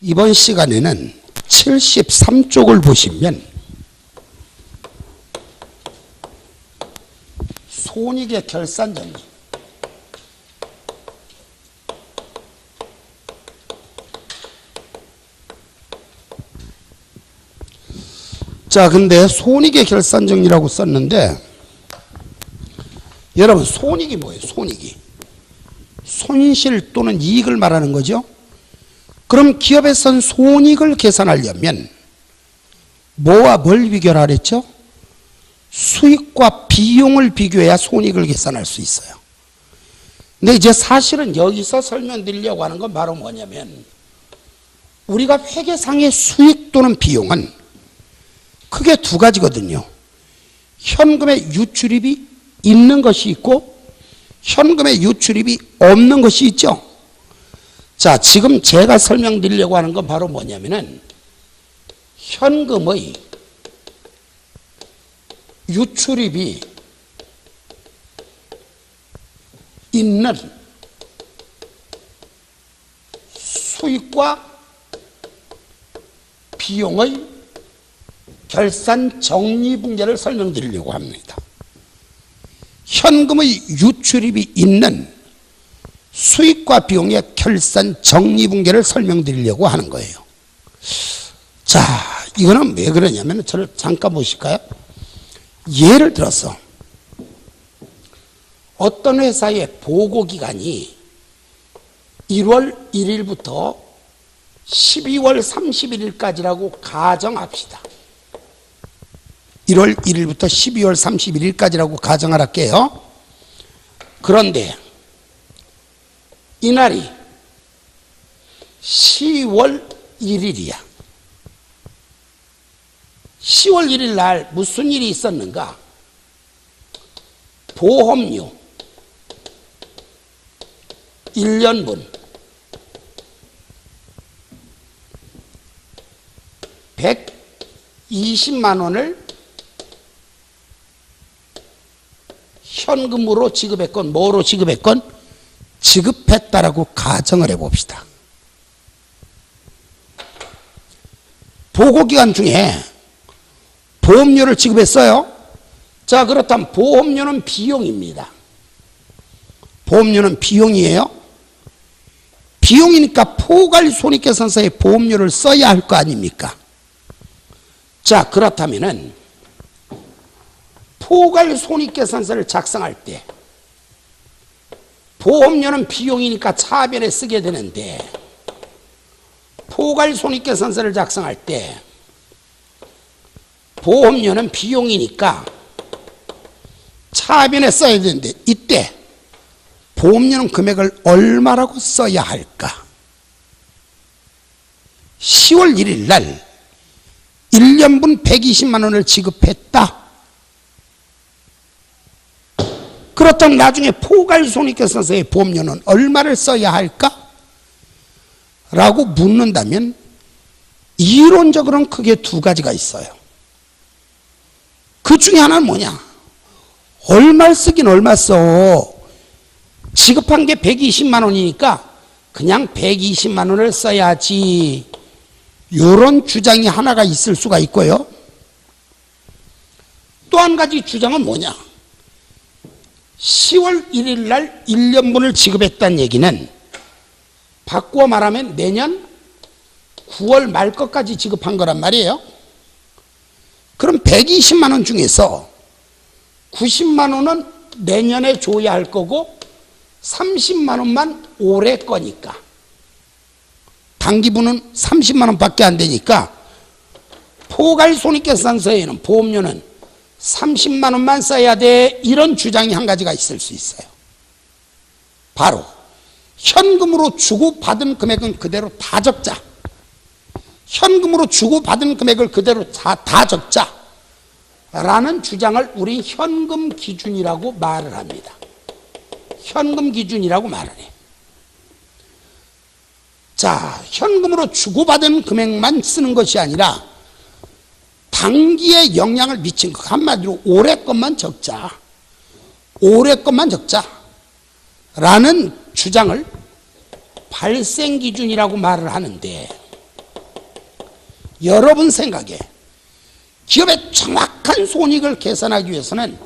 이번 시간에는 73쪽을 보시면 손익의 결산정리, 자, 근데 손익의 결산정리라고 썼는데 여러분, 손익이 뭐예요? 손익이 손실 또는 이익을 말하는 거죠. 그럼 기업에선 손익을 계산하려면 뭐와 뭘 비교를 하랬죠? 수익과 비용을 비교해야 손익을 계산할 수 있어요. 근데 이제 사실은 여기서 설명드리려고 하는 건 바로 뭐냐면, 우리가 회계상의 수익 또는 비용은 크게 두 가지거든요. 현금의 유출입이 있는 것이 있고 현금의 유출입이 없는 것이 있죠. 자, 지금 제가 설명드리려고 하는 건 바로 뭐냐면은 현금의 유출입이 있는 수익과 비용의 결산 정리분계를 설명드리려고 합니다. 현금의 유출입이 있는 수익과 비용의 결산 정리분계를 설명드리려고 하는 거예요. 자, 이거는 왜 그러냐면, 저를 잠깐 보실까요? 예를 들어서 어떤 회사의 보고기간이 1월 1일부터 12월 31일까지라고 가정합시다. 1월 1일부터 12월 31일까지라고 가정을 할게요. 그런데 이날이 10월 1일이야. 10월 1일 날 무슨 일이 있었는가? 보험료 1년분 120만 원을 현금으로 지급했건 뭐로 지급했건 지급했다라고 가정을 해봅시다. 보고기간 중에 보험료를 지급했어요. 자, 그렇다면 보험료는 비용입니다. 보험료는 비용이에요. 비용이니까 포괄손익계산서에 보험료를 써야 할 거 아닙니까? 자, 그렇다면은 포괄손익계산서를 작성할 때 보험료는 비용이니까 차변에 쓰게 되는데, 포괄손익계산서를 작성할 때 보험료는 비용이니까 차변에 써야 되는데, 이때 보험료는 금액을 얼마라고 써야 할까? 10월 1일 날 1년분 120만 원을 지급했다. 그렇다면 나중에 포괄손익계산서에 보험료는 얼마를 써야 할까? 라고 묻는다면 이론적으로는 크게 두 가지가 있어요. 그 중에 하나는 뭐냐? 얼마 쓰긴 얼마 써. 지급한 게 120만 원이니까 그냥 120만 원을 써야지. 이런 주장이 하나가 있을 수가 있고요. 또 한 가지 주장은 뭐냐? 10월 1일 날 1년분을 지급했다는 얘기는 바꾸어 말하면 내년 9월 말 것까지 지급한 거란 말이에요. 그럼 120만 원 중에서 90만 원은 내년에 줘야 할 거고 30만 원만 올해 거니까, 단기분은 30만 원밖에 안 되니까 포괄손익계산서에는 보험료는 30만 원만 써야 돼. 이런 주장이 한 가지가 있을 수 있어요. 바로 현금으로 주고받은 금액은 그대로 다 적자. 현금으로 주고받은 금액을 그대로 다 적자 라는 주장을 우리 현금 기준이라고 말을 합니다. 현금 기준이라고 말을 해. 자, 현금으로 주고받은 금액만 쓰는 것이 아니라 단기에 영향을 미친 것, 한마디로 올해 것만 적자, 올해 것만 적자 라는 주장을 발생기준이라고 말을 하는데, 여러분 생각에 기업의 정확한 손익을 계산하기 위해서는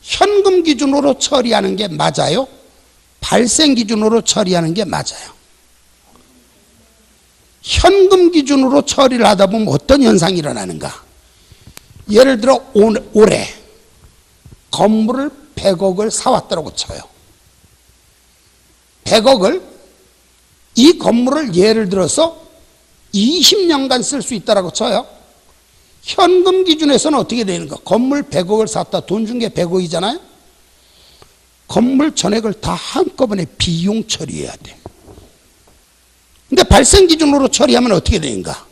현금 기준으로 처리하는 게 맞아요? 발생 기준으로 처리하는 게 맞아요? 현금 기준으로 처리를 하다 보면 어떤 현상이 일어나는가? 예를 들어 올해 건물을 100억을 사왔다고 쳐요. 100억을, 이 건물을 예를 들어서 20년간 쓸 수 있다고 쳐요. 현금 기준에서는 어떻게 되는가? 건물 100억을 샀다. 돈 준 게 100억이잖아요. 건물 전액을 다 한꺼번에 비용 처리해야 돼. 근데 발생 기준으로 처리하면 어떻게 되는가?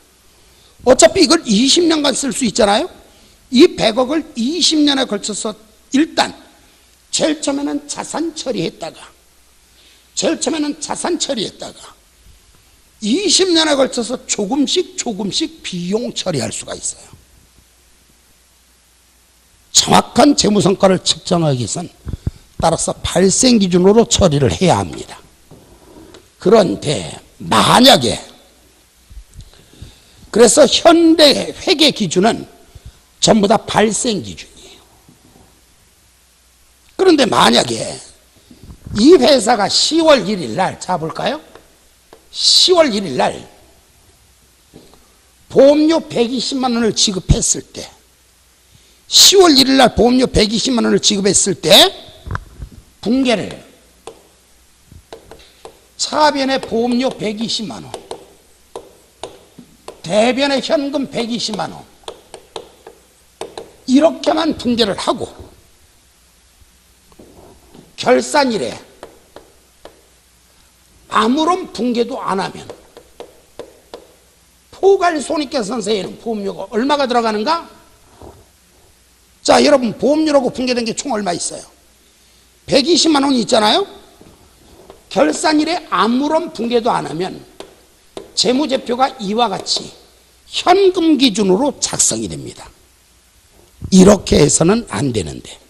어차피 이걸 20년간 쓸 수 있잖아요. 이 100억을 20년에 걸쳐서 일단 제일 처음에는 자산 처리했다가 20년에 걸쳐서 조금씩 비용 처리할 수가 있어요. 정확한 재무성과를 측정하기 위해서는 따라서 발생 기준으로 처리를 해야 합니다. 그런데 만약에, 그래서 현대 회계 기준은 전부 다 발생 기준이에요. 그런데 만약에 이 회사가 10월 1일 날, 자 볼까요? 10월 1일 날 보험료 120만 원을 지급했을 때, 10월 1일 날 보험료 120만 원을 지급했을 때 분계를 차변에 보험료 120만 원, 대변에 현금 120만 원, 이렇게만 분계를 하고 결산일에 아무런 분계도 안 하면 포괄손익계산서에는 보험료가 얼마가 들어가는가? 자, 여러분, 보험료라고 분계된 게 총 얼마 있어요? 120만 원이 있잖아요. 결산일에 아무런 분계도 안 하면 재무제표가 이와 같이 현금 기준으로 작성이 됩니다. 이렇게 해서는 안 되는데,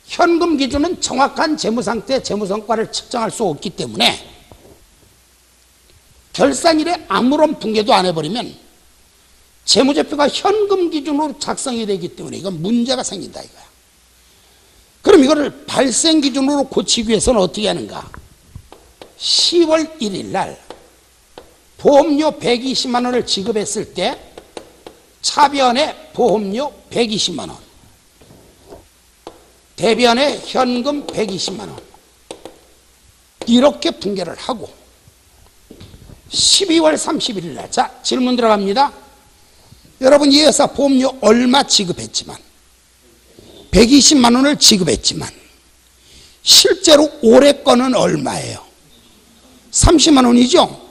현금 기준은 정확한 재무상태, 재무성과를 측정할 수 없기 때문에 결산일에 아무런 분계도 안 해버리면 재무제표가 현금 기준으로 작성이 되기 때문에 이건 문제가 생긴다 이거야. 그럼 이거를 발생 기준으로 고치기 위해서는 어떻게 하는가? 10월 1일 날 보험료 120만 원을 지급했을 때 차변에 보험료 120만 원, 대변에 현금 120만 원, 이렇게 분계를 하고 12월 31일 날, 자, 질문 들어갑니다. 여러분, 이 회사 보험료 얼마 지급했지만 120만 원을 지급했지만 실제로 올해 거는 얼마예요? 30만 원이죠?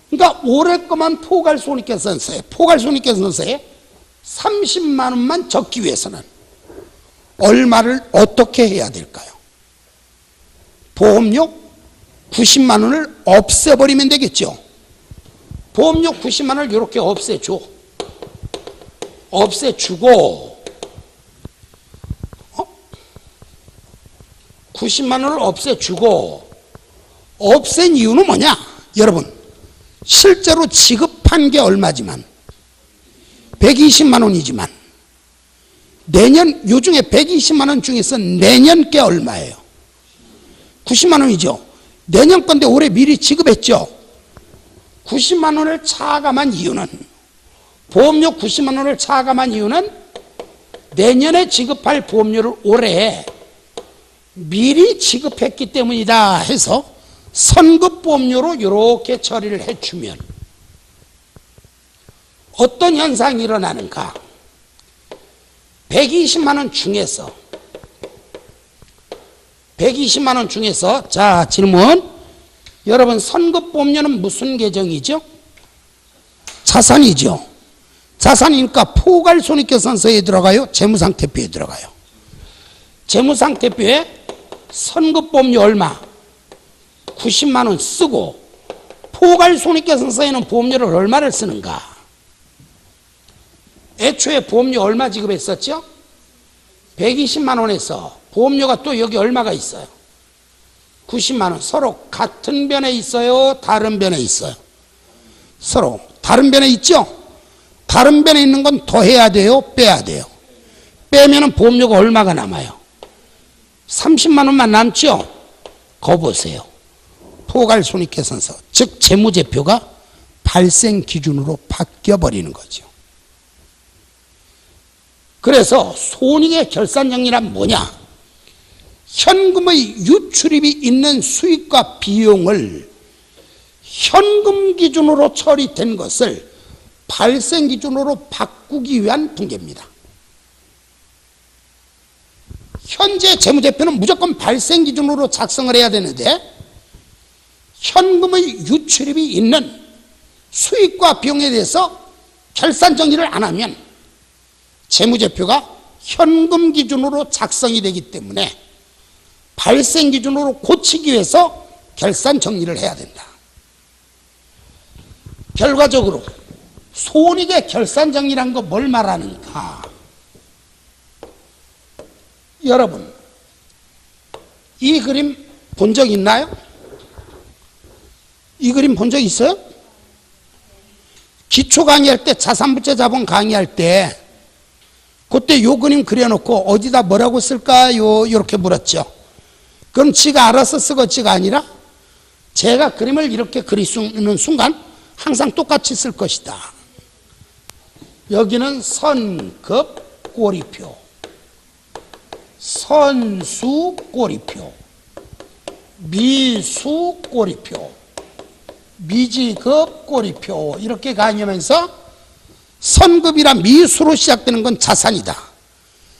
그러니까 올해 거만 포괄손익계산서에 30만 원만 적기 위해서는 얼마를 어떻게 해야 될까요? 보험료 90만 원을 없애버리면 되겠죠. 보험료 90만 원을 이렇게 없애주고 90만 원을 없애주고, 없앤 이유는 뭐냐? 여러분, 실제로 지급한 게 얼마지만 120만 원이지만 내년, 요 중에 120만 원 중에서 내년 게 얼마예요? 90만 원이죠. 내년 건데 올해 미리 지급했죠. 90만 원을 차감한 이유는, 보험료 90만 원을 차감한 이유는 내년에 지급할 보험료를 올해 미리 지급했기 때문이다 해서 선급보험료로 이렇게 처리를 해주면 어떤 현상이 일어나는가? 120만 원 중에서 자, 질문. 여러분, 선급보험료는 무슨 계정이죠? 자산이죠. 자산이니까 포괄손익계산서에 들어가요? 재무상태표에 들어가요? 재무상태표에 선급보험료 얼마? 90만 원 쓰고 포괄손익계산서에는 보험료를 얼마를 쓰는가? 애초에 보험료 얼마 지급했었죠? 120만 원에서 보험료가 또 여기 얼마가 있어요? 90만 원. 서로 같은 변에 있어요? 다른 변에 있어요? 서로 다른 변에 있죠? 다른 변에 있는 건 더해야 돼요? 빼야 돼요? 빼면은 보험료가 얼마가 남아요? 30만 원만 남죠? 거 보세요. 포괄손익계산서, 즉 재무제표가 발생 기준으로 바뀌어버리는 거죠. 그래서 손익의 결산정리란 뭐냐? 현금의 유출입이 있는 수익과 비용을 현금 기준으로 처리된 것을 발생 기준으로 바꾸기 위한 통계입니다. 현재 재무제표는 무조건 발생 기준으로 작성을 해야 되는데 현금의 유출입이 있는 수익과 비용에 대해서 결산 정리를 안 하면 재무제표가 현금 기준으로 작성이 되기 때문에 발생 기준으로 고치기 위해서 결산 정리를 해야 된다. 결과적으로 손익의 결산 정리란 거 뭘 말하는가? 여러분, 이 그림 본 적 있나요? 이 그림 본 적 있어요? 기초 강의할 때, 자산부채 자본 강의할 때 그때 요 그림 그려놓고 어디다 뭐라고 쓸까요? 이렇게 물었죠. 그럼 지가 알아서 쓰고지가 아니라 제가 그림을 이렇게 그리는 순간 항상 똑같이 쓸 것이다. 여기는 선급 꼬리표, 선수 꼬리표, 미수 꼬리표, 미지급 꼬리표, 이렇게 가냐면서 선급이란 미수로 시작되는 건 자산이다,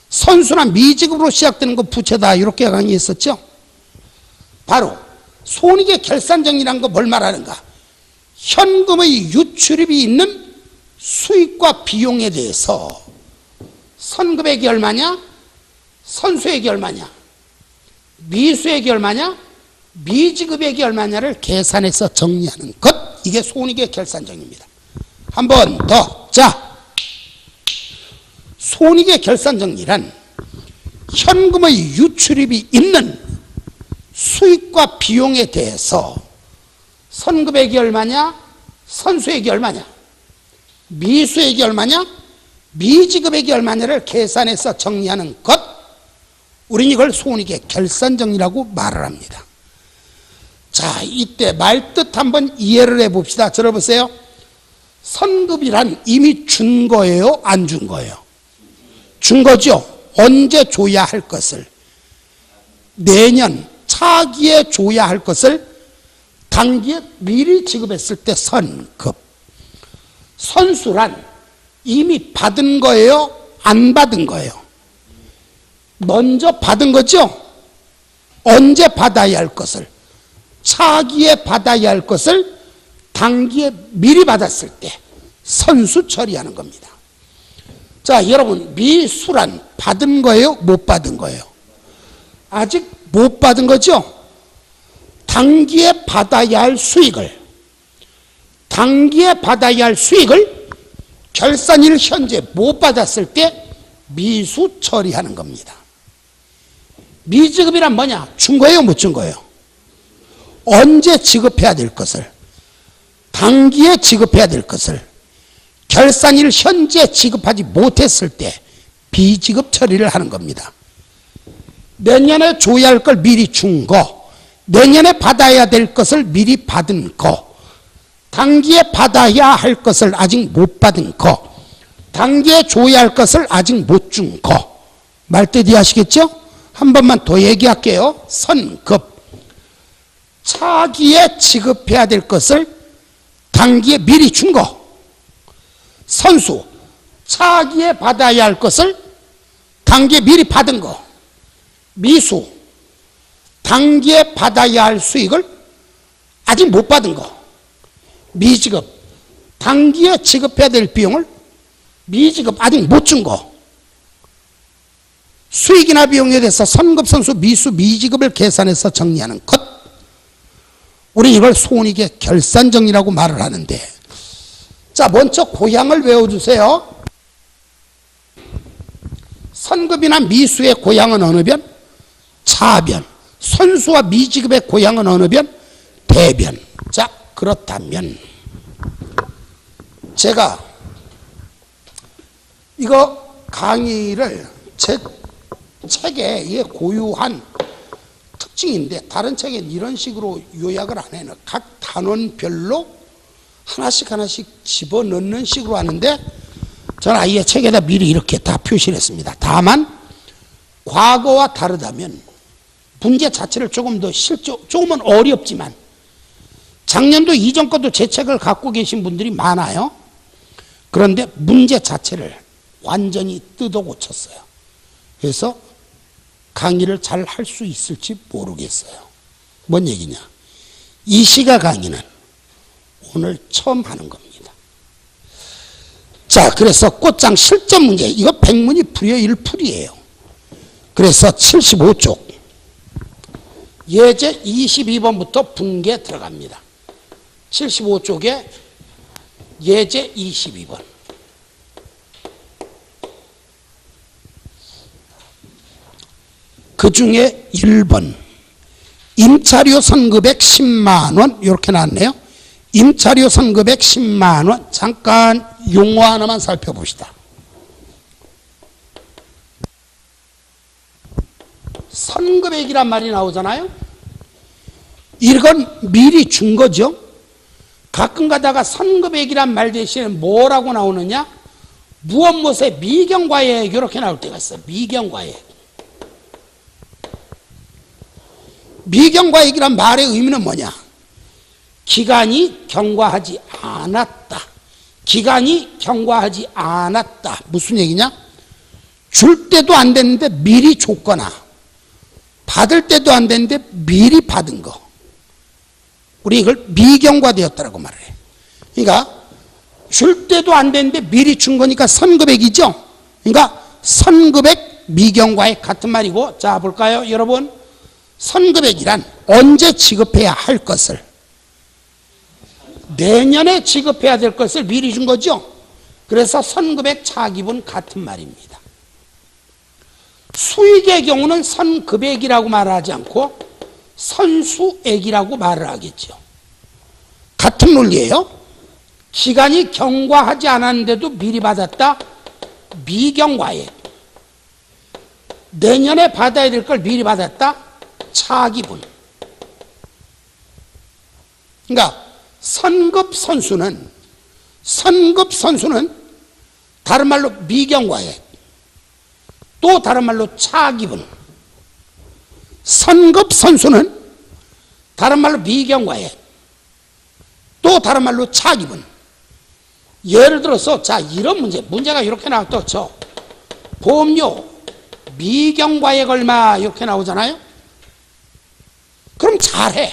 선수나 미지급으로 시작되는 건 부채다, 이렇게 강의했었죠. 바로 손익의 결산정리란 거 뭘 말하는가? 현금의 유출입이 있는 수익과 비용에 대해서 선급액이 얼마냐, 선수액이 얼마냐, 미수액이 얼마냐, 미지급액이 얼마냐를 계산해서 정리하는 것, 이게 손익의 결산정리입니다. 한 번 더. 자, 손익의 결산정리란 현금의 유출입이 있는 수익과 비용에 대해서 선급액이 얼마냐, 선수액이 얼마냐, 미수액이 얼마냐, 미지급액이 얼마냐를 계산해서 정리하는 것, 우리는 이걸 손익의 결산정리라고 말을 합니다. 자, 이때 말뜻 한번 이해를 해봅시다. 들어보세요. 선급이란 이미 준 거예요, 안 준 거예요? 준 거죠. 언제 줘야 할 것을, 내년 차기에 줘야 할 것을 단기에 미리 지급했을 때 선급. 선수란 이미 받은 거예요, 안 받은 거예요? 먼저 받은 거죠. 언제 받아야 할 것을, 차기에 받아야 할 것을 단기에 미리 받았을 때 선수 처리하는 겁니다. 자, 여러분, 미수란 받은 거예요, 못 받은 거예요? 아직 못 받은 거죠. 단기에 받아야 할 수익을, 단기에 받아야 할 수익을 결산일 현재 못 받았을 때 미수 처리하는 겁니다. 미지급이란 뭐냐? 준 거예요, 못 준 거예요? 언제 지급해야 될 것을, 단기에 지급해야 될 것을 결산일 현재 지급하지 못했을 때 비지급 처리를 하는 겁니다. 내년에 줘야 할 걸 미리 준 거, 내년에 받아야 될 것을 미리 받은 거, 단기에 받아야 할 것을 아직 못 받은 거, 단기에 줘야 할 것을 아직 못 준 거. 말뜻 이해하시겠죠? 한 번만 더 얘기할게요. 선급, 차기에 지급해야 될 것을 단기에 미리 준 거. 선수, 차기에 받아야 할 것을 단기에 미리 받은 거. 미수, 단기에 받아야 할 수익을 아직 못 받은 거. 미지급, 단기에 지급해야 될 비용을 미지급 아직 못 준 거. 수익이나 비용에 대해서 선급, 선수, 미수, 미지급을 계산해서 정리하는 것, 우리 이걸 손익의 결산정리라고 말을 하는데, 자, 먼저 고향을 외워주세요. 선급이나 미수의 고향은 어느 변? 차변. 선수와 미지급의 고향은 어느 변? 대변. 자, 그렇다면 제가 이거 강의를 제 책에 이게 고유한 특징인데 다른 책엔 이런 식으로 요약을 안 해요. 각 단원별로 하나씩 하나씩 집어넣는 식으로 하는데 저는 아예 책에다 미리 이렇게 다 표시를 했습니다. 다만 과거와 다르다면 문제 자체를 조금 더 조금은 어렵지만 작년도 이전 것도 제 책을 갖고 계신 분들이 많아요. 그런데 문제 자체를 완전히 뜯어 고쳤어요. 그래서 강의를 잘 할 수 있을지 모르겠어요. 뭔 얘기냐? 이 시가 강의는 오늘 처음 하는 겁니다. 자, 그래서 꽃장 실전 문제, 이거 백문이 불여일풀이에요. 그래서 75쪽 예제 22번부터 분계 들어갑니다. 75쪽에 예제 22번. 그 중에 1번 임차료 선급액 10만원 이렇게 나왔네요. 임차료 선급액 10만원. 잠깐 용어 하나만 살펴봅시다. 선급액이란 말이 나오잖아요. 이건 미리 준 거죠. 가끔 가다가 선급액이란 말 대신에 뭐라고 나오느냐? 무엇무엇의 미경과액 이렇게 나올 때가 있어요. 미경과액. 미경과액이란 말의 의미는 뭐냐? 기간이 경과하지 않았다. 기간이 경과하지 않았다. 무슨 얘기냐? 줄 때도 안 됐는데 미리 줬거나 받을 때도 안 됐는데 미리 받은 거. 우리 이걸 미경과되었다라고 말을 해. 그러니까 줄 때도 안 됐는데 미리 준 거니까 선급액이죠. 그러니까 선급액 미경과액 같은 말이고, 자 볼까요 여러분? 선급액이란 언제 지급해야 할 것을, 내년에 지급해야 될 것을 미리 준 거죠. 그래서 선급액 차기분 같은 말입니다. 수익의 경우는 선급액이라고 말하지 않고 선수액이라고 말을 하겠죠. 같은 논리예요. 기간이 경과하지 않았는데도 미리 받았다. 미경과액. 내년에 받아야 될 걸 미리 받았다. 차기분. 그러니까 선급선수는 다른 말로 미경과액, 또 다른 말로 차기분. 선급선수는 다른 말로 미경과액, 또 다른 말로 차기분. 예를 들어서 자 이런 문제가 이렇게 나왔죠. 보험료 미경과액 얼마 이렇게 나오잖아요. 그럼 잘해.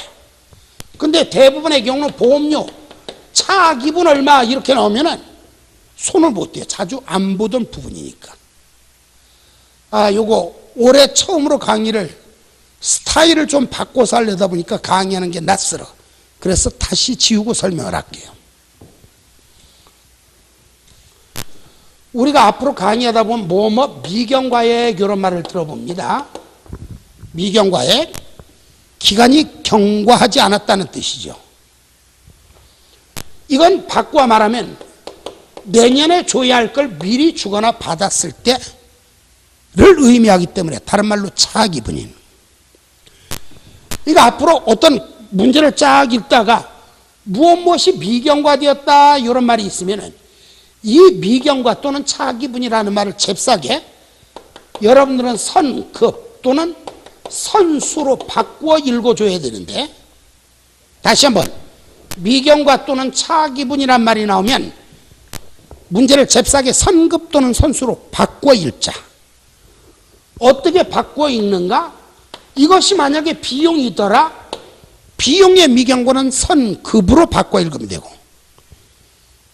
근데 대부분의 경우는 보험료 차기분 얼마 이렇게 나오면은 손을 못 대요. 자주 안 보던 부분이니까. 요거 올해 처음으로 강의를 스타일을 좀 바꿔서 하려다 보니까 강의하는 게 낯설어. 그래서 다시 지우고 설명을 할게요. 우리가 앞으로 강의하다 보면 미경과액 이런 말을 들어봅니다. 미경과액, 기간이 경과하지 않았다는 뜻이죠. 이건 바꿔 말하면 내년에 줘야 할 걸 미리 주거나 받았을 때를 의미하기 때문에 다른 말로 차기분인. 그러니까 앞으로 어떤 문제를 쫙 읽다가 무엇이 미경과되었다 이런 말이 있으면은 이 미경과 또는 차기분이라는 말을 잽싸게 여러분들은 선급 또는 선수로 바꾸어 읽어줘야 되는데, 다시 한번 미경과 또는 차기분이란 말이 나오면 문제를 잽싸게 선급 또는 선수로 바꾸어 읽자. 어떻게 바꾸어 읽는가? 이것이 만약에 비용이더라, 비용의 미경과는 선급으로 바꿔 읽으면 되고,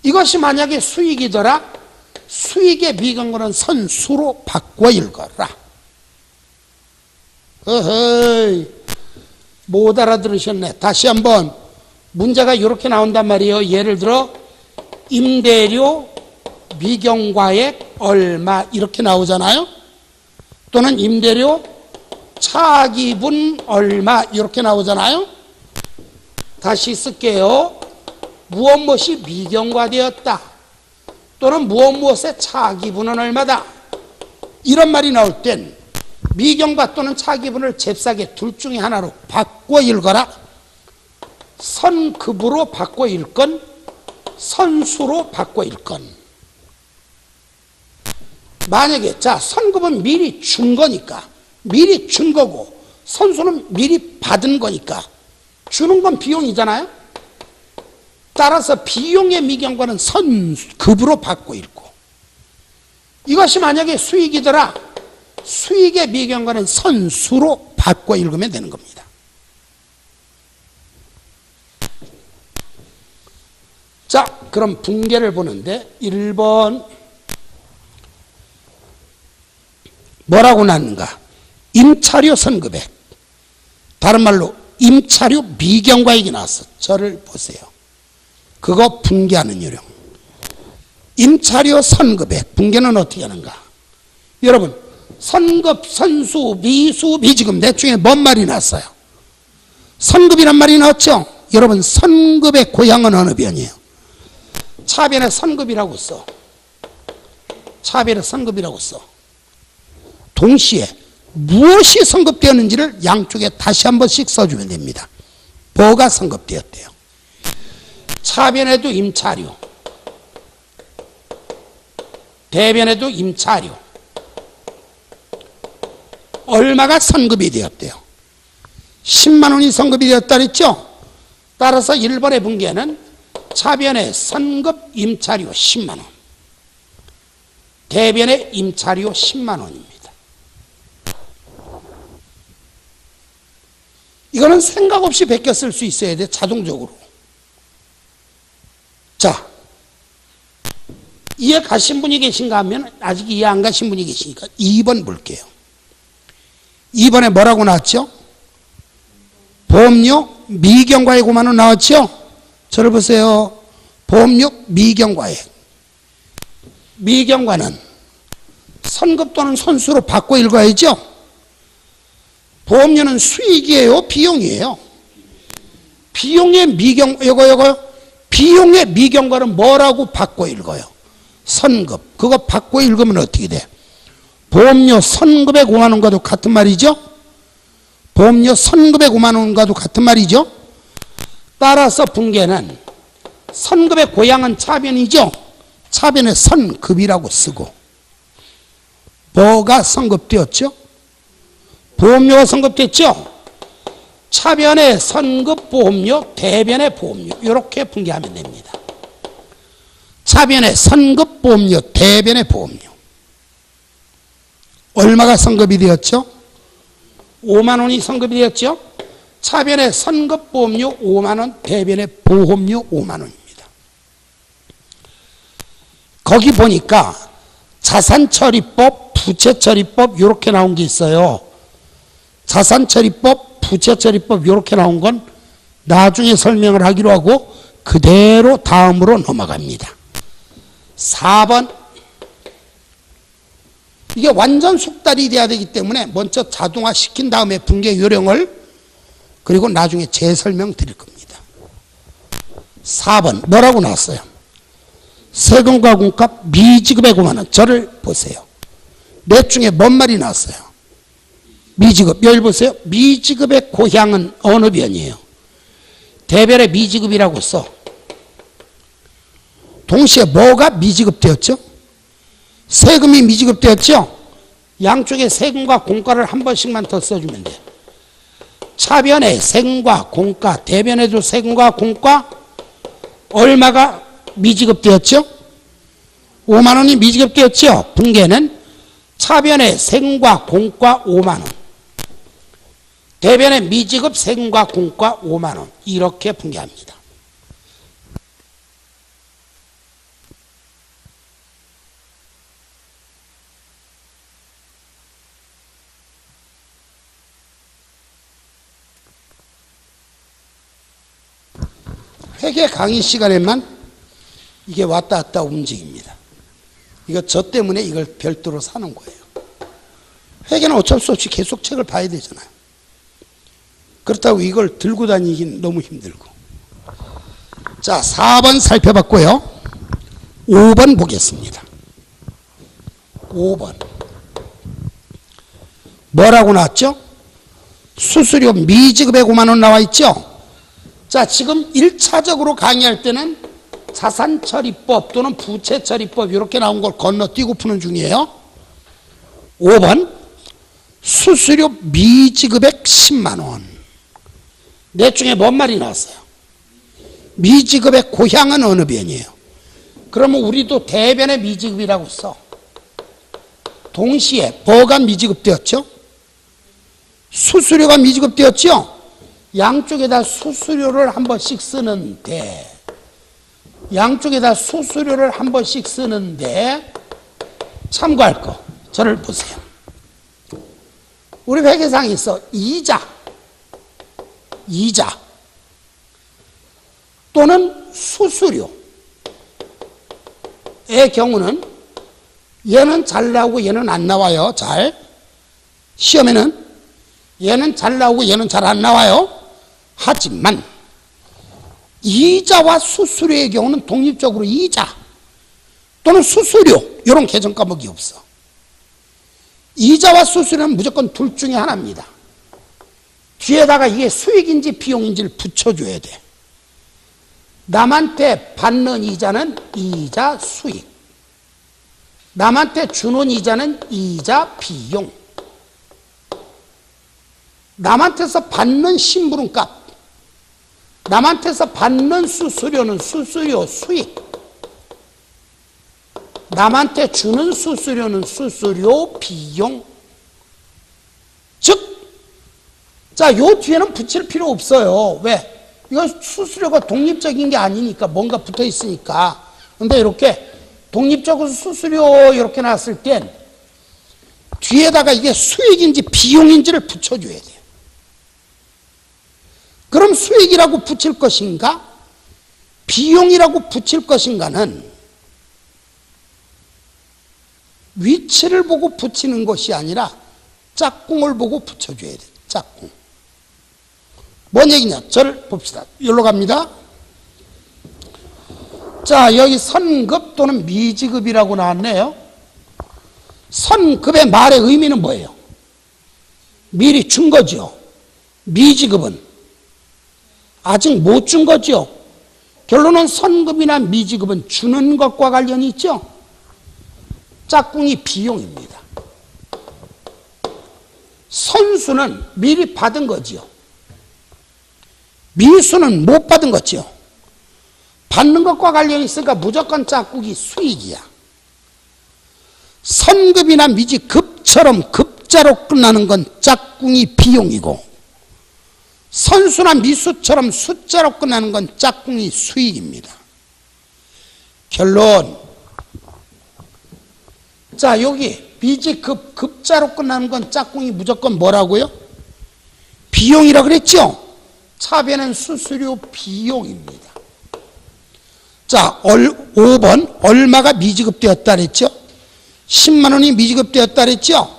이것이 만약에 수익이더라, 수익의 미경과는 선수로 바꿔 읽어라. 어허이, 못 알아들으셨네. 다시 한번 문제가 이렇게 나온단 말이에요. 예를 들어 임대료 미경과액 얼마 이렇게 나오잖아요. 또는 임대료 차기분 얼마 이렇게 나오잖아요. 다시 쓸게요. 무엇이 미경과되었다, 또는 무엇의 차기분은 얼마다. 이런 말이 나올 땐 미경과 또는 차기분을 잽싸게 둘 중에 하나로 바꿔 읽어라. 선급으로 바꿔 읽건 선수로 바꿔 읽건. 만약에 자 선급은 미리 준 거니까 미리 준 거고 선수는 미리 받은 거니까 주는 건 비용이잖아요. 따라서 비용의 미경과는 선급으로 바꿔 읽고, 이것이 만약에 수익이더라 수익의 미경과는 선수로 바꿔 읽으면 되는 겁니다. 자, 그럼 분계를 보는데 1번 뭐라고 나왔는가? 임차료 선급액, 다른 말로 임차료 미경과액이 나왔어. 저를 보세요. 그거 분계하는 요령. 임차료 선급액 분계는 어떻게 하는가? 여러분, 선급, 선수, 미수, 미지급 넷 중에 뭔 말이 나왔어요? 선급이란 말이 나왔죠? 여러분, 선급의 고향은 어느 변이에요? 차변에 선급이라고 써. 차변에 선급이라고 써. 동시에 무엇이 선급되었는지를 양쪽에 다시 한 번씩 써주면 됩니다. 뭐가 선급되었대요? 차변에도 임차료, 대변에도 임차료. 얼마가 선급이 되었대요? 10만 원이 선급이 되었다 그랬죠? 따라서 1번의 분계는 차변의 선급 임차료 10만 원, 대변의 임차료 10만 원입니다. 이거는 생각 없이 베껴 쓸 수 있어야 돼, 자동적으로. 자, 이해 가신 분이 계신가 하면 아직 이해 안 가신 분이 계시니까 2번 볼게요. 2번에 뭐라고 나왔죠? 보험료 미경과액 5만 원 나왔죠? 저를 보세요. 보험료 미경과액. 미경과는 선급 또는 선수로 바꿔 읽어야죠? 보험료는 수익이에요? 비용이에요? 비용의 미경, 요거. 비용의 미경과는 뭐라고 바꿔 읽어요? 선급. 그거 바꿔 읽으면 어떻게 돼? 보험료 선급액 5만 원과도 같은 말이죠? 보험료 선급액 5만 원과도 같은 말이죠? 따라서 분계는 선급의 고향은 차변이죠? 차변에 선급이라고 쓰고, 뭐가 선급되었죠? 보험료가 선급됐죠? 차변의 선급 보험료, 대변의 보험료, 이렇게 분계하면 됩니다. 차변의 선급 보험료, 대변의 보험료. 얼마가 선급이 되었죠? 5만 원이 선급이 되었죠? 차변의 선급 보험료 5만 원, 대변의 보험료 5만 원입니다. 거기 보니까 자산처리법, 부채처리법 이렇게 나온 게 있어요. 자산처리법, 부채처리법 이렇게 나온 건 나중에 설명을 하기로 하고 그대로 다음으로 넘어갑니다. 4번. 이게 완전 숙달이 돼야 되기 때문에 먼저 자동화 시킨 다음에 분계 요령을, 그리고 나중에 재설명 드릴 겁니다. 4번 뭐라고 나왔어요? 세금과 공값 미지급의 5만 원. 저를 보세요. 넷 중에 뭔 말이 나왔어요? 미지급. 여기 보세요. 미지급의 고향은 어느 변이에요? 대변의 미지급이라고 써. 동시에 뭐가 미지급되었죠? 세금이 미지급되었죠? 양쪽에 세금과 공가를 한 번씩만 더 써주면 돼. 차변에 세금과 공가, 대변에도 세금과 공가. 얼마가 미지급되었죠? 5만 원이 미지급되었죠? 분계는 차변에 세금과 공가 5만 원, 대변에 미지급 세금과 공가 5만 원, 이렇게 분계합니다. 회계 강의 시간에만 이게 왔다 갔다 움직입니다. 이거 저 때문에 이걸 별도로 사는 거예요. 회계는 어쩔 수 없이 계속 책을 봐야 되잖아요. 그렇다고 이걸 들고 다니긴 너무 힘들고. 자, 4번 살펴봤고요. 5번 보겠습니다. 5번. 뭐라고 나왔죠? 수수료 미지급액 5만 원 나와 있죠? 자, 지금 1차적으로 강의할 때는 자산처리법 또는 부채처리법 이렇게 나온 걸 건너뛰고 푸는 중이에요. 5번. 수수료 미지급액 10만 원. 넷 중에 뭔 말이 나왔어요? 미지급의 고향은 어느 변이에요? 그러면 우리도 대변의 미지급이라고 써. 동시에 뭐가 미지급되었죠? 수수료가 미지급되었죠? 양쪽에다 수수료를 한 번씩 쓰는데 양쪽에다 수수료를 한 번씩 쓰는데 참고할 거 저를 보세요. 우리 회계상에 있어 이자 또는 수수료의 경우는 얘는 잘 나오고 얘는 안 나와요. 잘. 시험에는 얘는 잘 나오고 얘는 잘 안 나와요. 하지만 이자와 수수료의 경우는 독립적으로 이자 또는 수수료 이런 계정 과목이 없어. 이자와 수수료는 무조건 둘 중에 하나입니다. 뒤에다가 이게 수익인지 비용인지를 붙여줘야 돼. 남한테 받는 이자는 이자 수익, 남한테 주는 이자는 이자 비용, 남한테서 받는 심부름값, 남한테서 받는 수수료는 수수료 수익, 남한테 주는 수수료는 수수료 비용. 즉, 자, 요 뒤에는 붙일 필요 없어요. 왜? 이거 수수료가 독립적인 게 아니니까 뭔가 붙어 있으니까. 근데 이렇게 독립적으로 수수료 이렇게 나왔을 땐 뒤에다가 이게 수익인지 비용인지를 붙여줘야 돼요. 그럼 수익이라고 붙일 것인가? 비용이라고 붙일 것인가는 위치를 보고 붙이는 것이 아니라 짝꿍을 보고 붙여줘야 돼요. 짝꿍. 뭔 얘기냐? 저를 봅시다. 여기로 갑니다. 자, 여기 선급 또는 미지급이라고 나왔네요. 선급의 말의 의미는 뭐예요? 미리 준 거죠. 미지급은 아직 못 준 거죠. 결론은 선급이나 미지급은 주는 것과 관련이 있죠. 짝꿍이 비용입니다. 선수는 미리 받은 거지요. 미수는 못 받은 거죠. 받는 것과 관련이 있으니까 무조건 짝꿍이 수익이야. 선급이나 미지급처럼 급자로 끝나는 건 짝꿍이 비용이고, 선수나 미수처럼 숫자로 끝나는 건 짝꿍이 수익입니다. 결론. 자, 여기 미지급 급자로 끝나는 건 짝꿍이 무조건 뭐라고요? 비용이라 그랬죠? 차변은 수수료 비용입니다. 자, 5번 얼마가 미지급되었다 그랬죠? 10만 원이 미지급되었다 그랬죠?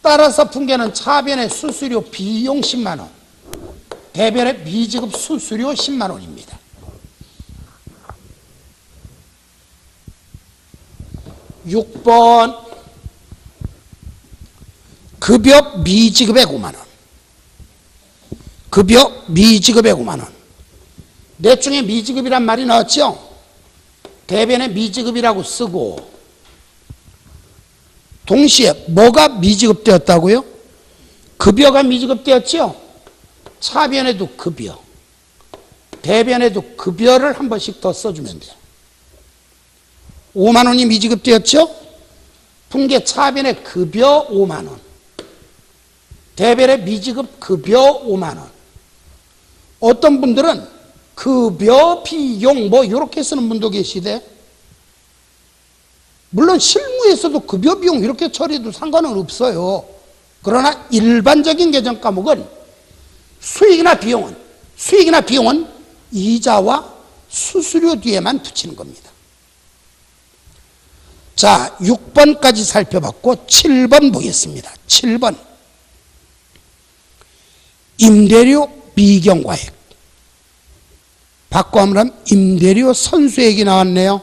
따라서 분계는 차변의 수수료 비용 10만 원, 대변의 미지급 수수료 10만 원입니다. 6번 급여 미지급액 5만 원. 급여 미지급액 5만 원. 넷 중에 미지급이란 말이 나왔죠? 대변에 미지급이라고 쓰고, 동시에 뭐가 미지급되었다고요? 급여가 미지급되었죠? 차변에도 급여, 대변에도 급여를 한 번씩 더 써주면 돼요. 5만 원이 미지급되었죠? 분계 차변에 급여 5만 원, 대변에 미지급 급여 5만 원. 어떤 분들은 급여 비용 뭐 이렇게 쓰는 분도 계시대. 물론 실무에서도 급여 비용 이렇게 처리해도 상관은 없어요. 그러나 일반적인 계정 과목은 수익이나 비용은 이자와 수수료 뒤에만 붙이는 겁니다. 자, 6번까지 살펴봤고 7번 보겠습니다. 7번 임대료 미경과액. 바꿔 하면 임대료 선수액이 나왔네요.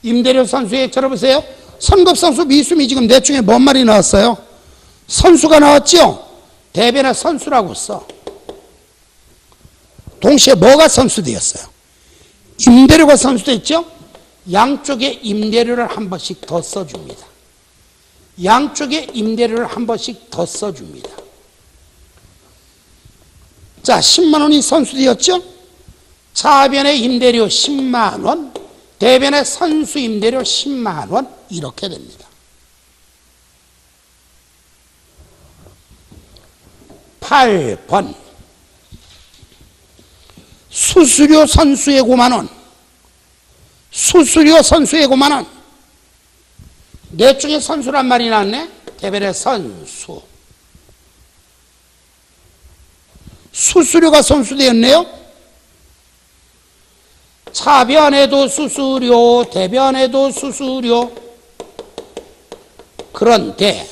임대료 선수에 들어보세요. 선급선수 미수미 지금 넷 중에 뭔 말이 나왔어요? 선수가 나왔죠? 대변에 선수라고 써. 동시에 뭐가 선수되었어요? 임대료가 선수됐죠? 양쪽에 임대료를 한 번씩 더 써줍니다. 양쪽에 임대료를 한 번씩 더 써줍니다. 자, 10만 원이 선수되었죠? 차변의 임대료 10만 원, 대변의 선수 임대료 10만 원, 이렇게 됩니다. 8번 수수료 선수의 5만 원, 수수료 선수의 5만 원. 넷 중에 선수란 말이 나왔네. 대변의 선수. 수수료가 선수되었네요. 차변에도 수수료, 대변에도 수수료. 그런데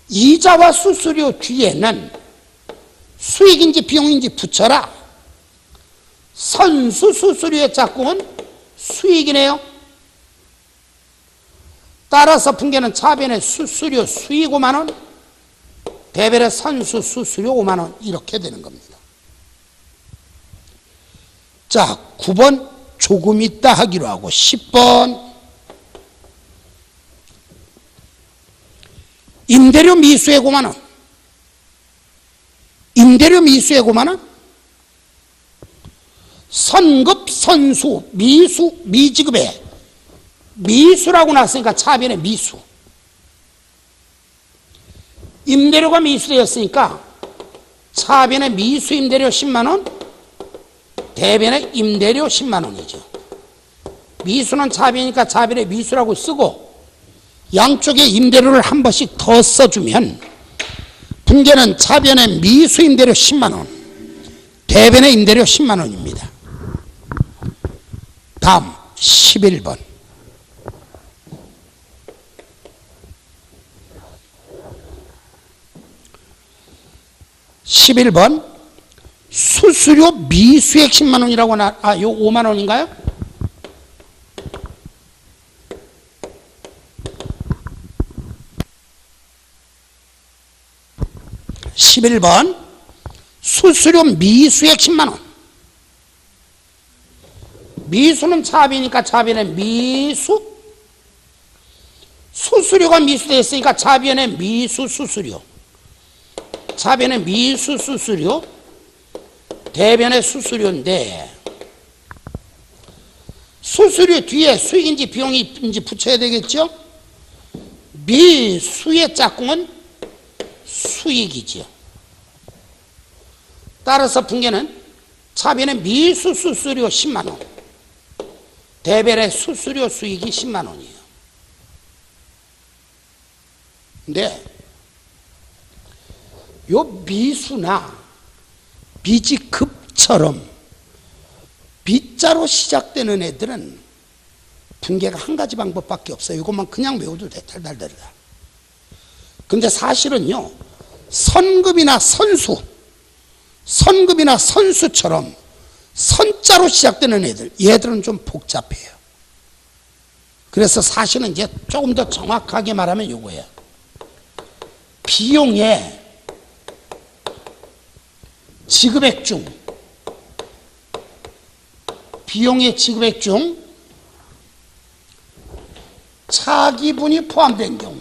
이자와 수수료 뒤에는 수익인지 비용인지 붙여라. 선수 수수료의 짝꿍은 수익이네요. 따라서 분계는 차변의 수수료 수익 5만 원, 대변의 선수 수수료 5만 원, 이렇게 되는 겁니다. 자, 9번 조금 있다 하기로 하고, 10번 임대료 미수액 5만 원. 임대료 미수액 5만 원. 선급, 선수, 미수, 미지급에 미수라고 나왔으니까 차변의 미수. 임대료가 미수되었으니까 차변의 미수 임대료 10만 원, 대변의 임대료 10만 원이죠. 미수는 차변이니까 차변의 미수라고 쓰고 양쪽에 임대료를 한 번씩 더 써주면 분계는 차변의 미수 임대료 10만 원, 대변의 임대료 10만 원입니다. 다음 11번. 수수료 미수액 10만 원이라고 요 5만 원인가요? (11번) 수수료 미수액 10만 원. 미수는 차변이니까 차변의 미수, 수수료가 미수되었으니까 차변의 미수 수수료, 차변의 미수 수수료, 대변의 수수료인데 수수료 뒤에 수익인지 비용인지 붙여야 되겠죠? 미수의 짝꿍은 수익이죠. 따라서 분계는 차변의 미수 수수료 10만 원, 대변의 수수료 수익이 10만 원이에요. 근데 요 미수나 미지급처럼 빗자로 시작되는 애들은 분계가 한 가지 방법밖에 없어요. 이것만 그냥 외워도 돼. 달달달달. 근데 사실은요, 선급이나 선수처럼 선자로 시작되는 애들, 얘들은 좀 복잡해요. 그래서 사실은 이제 조금 더 정확하게 말하면 요거예요. 비용의 지급액 중, 차기분이 포함된 경우,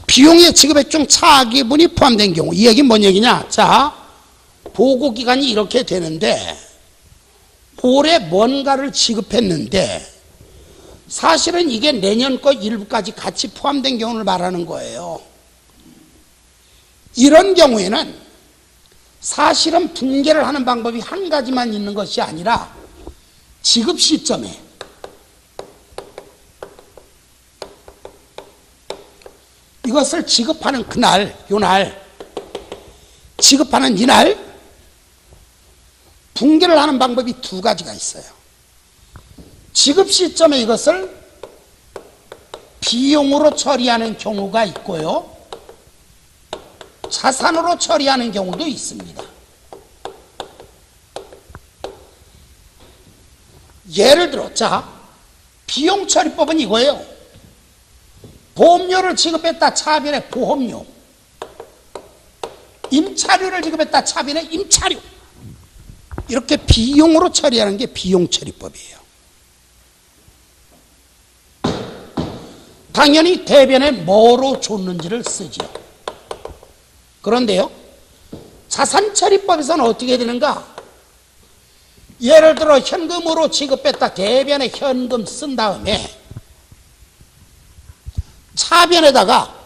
비용의 지급액 중 차기분이 포함된 경우, 이 얘기는 뭔 얘기냐? 자, 보고기간이 이렇게 되는데 올해 뭔가를 지급했는데 사실은 이게 내년 거 일부까지 같이 포함된 경우를 말하는 거예요. 이런 경우에는 사실은 분계를 하는 방법이 한 가지만 있는 것이 아니라 지급 시점에 이것을 지급하는 그날, 요날, 지급하는 이날 분계를 하는 방법이 두 가지가 있어요. 지급 시점에 이것을 비용으로 처리하는 경우가 있고요. 자산으로 처리하는 경우도 있습니다. 예를 들어, 자, 비용처리법은 이거예요. 보험료를 지급했다 차변에 보험료, 임차료를 지급했다 차변에 임차료, 이렇게 비용으로 처리하는 게 비용처리법이에요. 당연히 대변에 뭐로 줬는지를 쓰죠. 그런데요, 자산처리법에서는 어떻게 되는가? 예를 들어 현금으로 지급했다 대변에 현금 쓴 다음에 차변에다가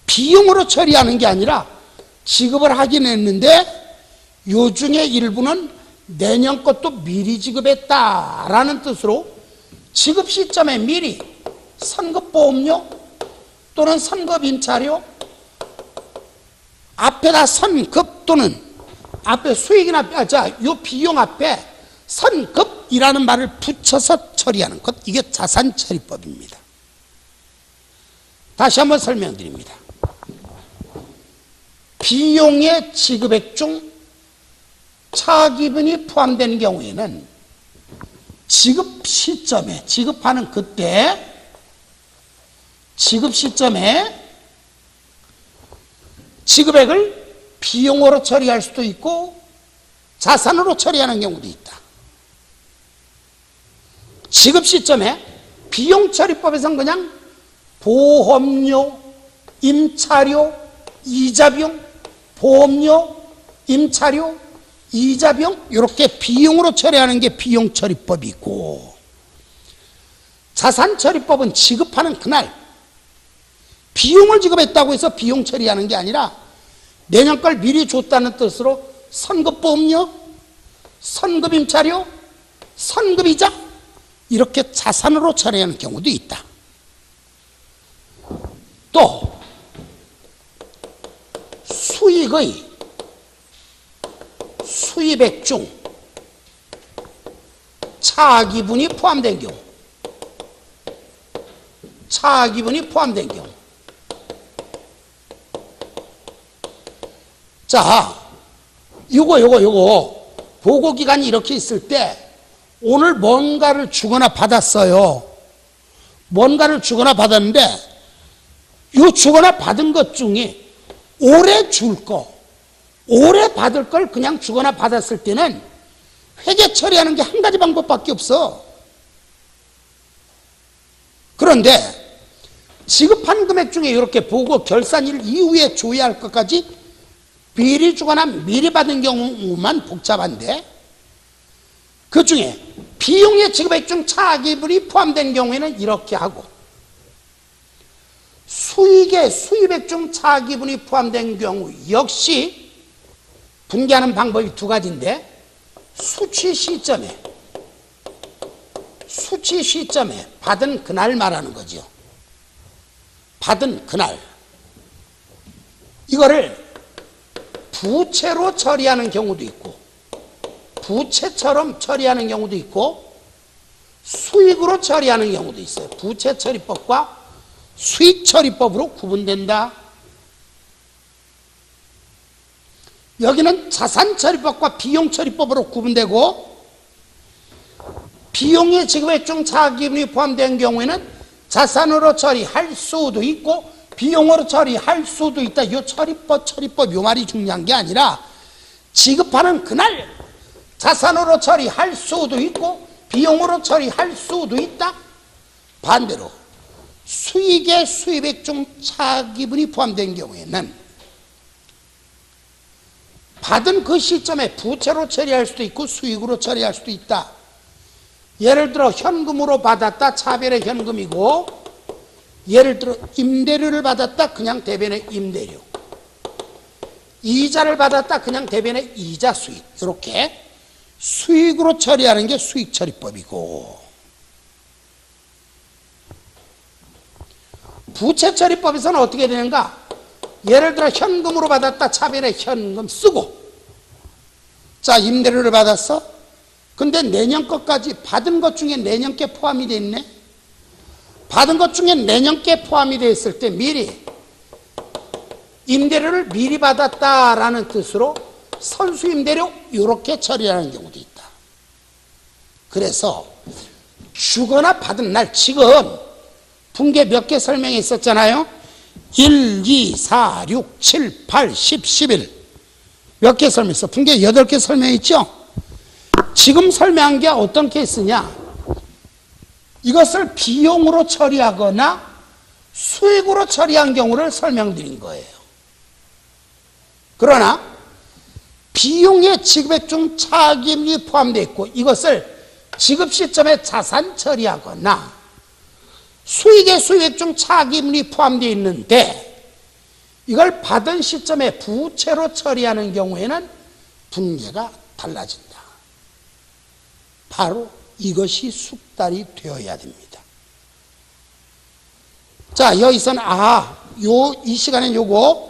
비용으로 처리하는 게 아니라 지급을 하긴 했는데 요 중에 일부는 내년 것도 미리 지급했다라는 뜻으로 지급 시점에 미리 선급보험료 또는 선급임차료, 앞에다 선급 또는 앞에 수익이나 요 비용 앞에 선급이라는 말을 붙여서 처리하는 것, 이게 자산처리법입니다. 다시 한번 설명드립니다. 비용의 지급액 중 차기분이 포함된 경우에는 지급 시점에, 지급하는 그때 지급 시점에 지급액을 비용으로 처리할 수도 있고 자산으로 처리하는 경우도 있다. 지급 시점에 비용처리법에서는 그냥 보험료, 임차료, 이자비용, 보험료, 임차료, 이자비용, 이렇게 비용으로 처리하는 게 비용처리법이고, 자산처리법은 지급하는 그날 비용을 지급했다고 해서 비용 처리하는 게 아니라 내년 걸 미리 줬다는 뜻으로 선급보험료, 선급임차료, 선급이자, 이렇게 자산으로 처리하는 경우도 있다. 또 수입액 중 차기분이 포함된 경우, 자, 요거 보고기간이 이렇게 있을 때 오늘 뭔가를 주거나 받았어요. 뭔가를 주거나 받았는데 요 주거나 받은 것 중에 올해 줄 거, 올해 받을 걸 그냥 주거나 받았을 때는 회계 처리하는 게 한 가지 방법밖에 없어. 그런데 지급한 금액 중에 이렇게 보고 결산일 이후에 줘야 할 것까지 미리 주거나 미리 받은 경우만 복잡한데, 그 중에 비용의 지급액 중 차기분이 포함된 경우에는 이렇게 하고, 수익의 수입액 중 차기분이 포함된 경우 역시 분개하는 방법이 두 가지인데, 수취 시점에 받은 그날 말하는 거죠. 받은 그날, 이거를 부채로 처리하는 경우도 있고 부채처럼 처리하는 경우도 있고 수익으로 처리하는 경우도 있어요. 부채처리법과 수익처리법으로 구분된다. 여기는 자산처리법과 비용처리법으로 구분되고, 비용의 지급액 중 차기분이 포함된 경우에는 자산으로 처리할 수도 있고 비용으로 처리할 수도 있다. 이 처리법 요 말이 중요한 게 아니라 지급하는 그날 자산으로 처리할 수도 있고 비용으로 처리할 수도 있다. 반대로 수익의 수입액 중 차기분이 포함된 경우에는 받은 그 시점에 부채로 처리할 수도 있고 수익으로 처리할 수도 있다. 예를 들어 현금으로 받았다, 차변의 현금이고, 예를 들어 임대료를 받았다, 그냥 대변의 임대료, 이자를 받았다, 그냥 대변의 이자 수익, 이렇게 수익으로 처리하는 게 수익처리법이고, 부채처리법에서는 어떻게 되는가? 예를 들어 현금으로 받았다, 차변에 현금 쓰고, 자, 임대료를 받았어? 근데 내년 것까지 받은 것 중에 내년 게 포함이 돼 있네. 받은 것 중에 내년께 포함이 되어 있을 때 미리 임대료를 미리 받았다라는 뜻으로 선수임대료 이렇게 처리하는 경우도 있다. 그래서 주거나 받은 날 지금 분계 몇 개 설명해 있었잖아요. 1, 2, 4, 6, 7, 8, 10, 11 몇 개 설명했어? 분계 8개 설명했죠? 지금 설명한 게 어떤 케이스냐? 이것을 비용으로 처리하거나 수익으로 처리한 경우를 설명드린 거예요. 그러나 비용의 지급액 중 차익이 포함되어 있고 이것을 지급 시점에 자산 처리하거나 수익의 수익액 중 차익이 포함되어 있는데 이걸 받은 시점에 부채로 처리하는 경우에는 분계가 달라진다. 바로 이것이 숙달이 되어야 됩니다. 자, 여기서는 이 시간에 요거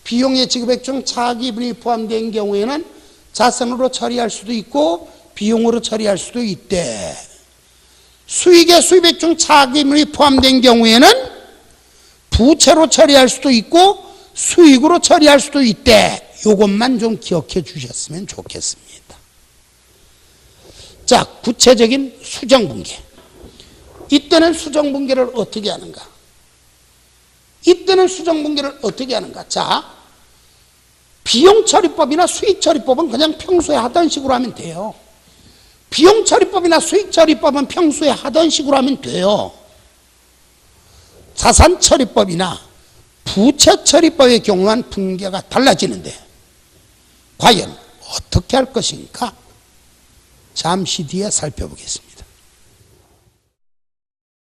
비용의 지급액 중 차익이 포함된 경우에는 자산으로 처리할 수도 있고 비용으로 처리할 수도 있대. 수익의 수입액 중 차익이 포함된 경우에는 부채로 처리할 수도 있고 수익으로 처리할 수도 있대. 이것만 좀 기억해 주셨으면 좋겠습니다. 자, 구체적인 수정분계. 이때는 수정분계를 어떻게 하는가? 자, 비용처리법이나 수익처리법은 그냥 평소에 하던 식으로 하면 돼요. 비용처리법이나 수익처리법은 평소에 하던 식으로 하면 돼요. 자산처리법이나 부채처리법의 경우만 분계가 달라지는데 과연 어떻게 할 것인가? 잠시 뒤에 살펴보겠습니다.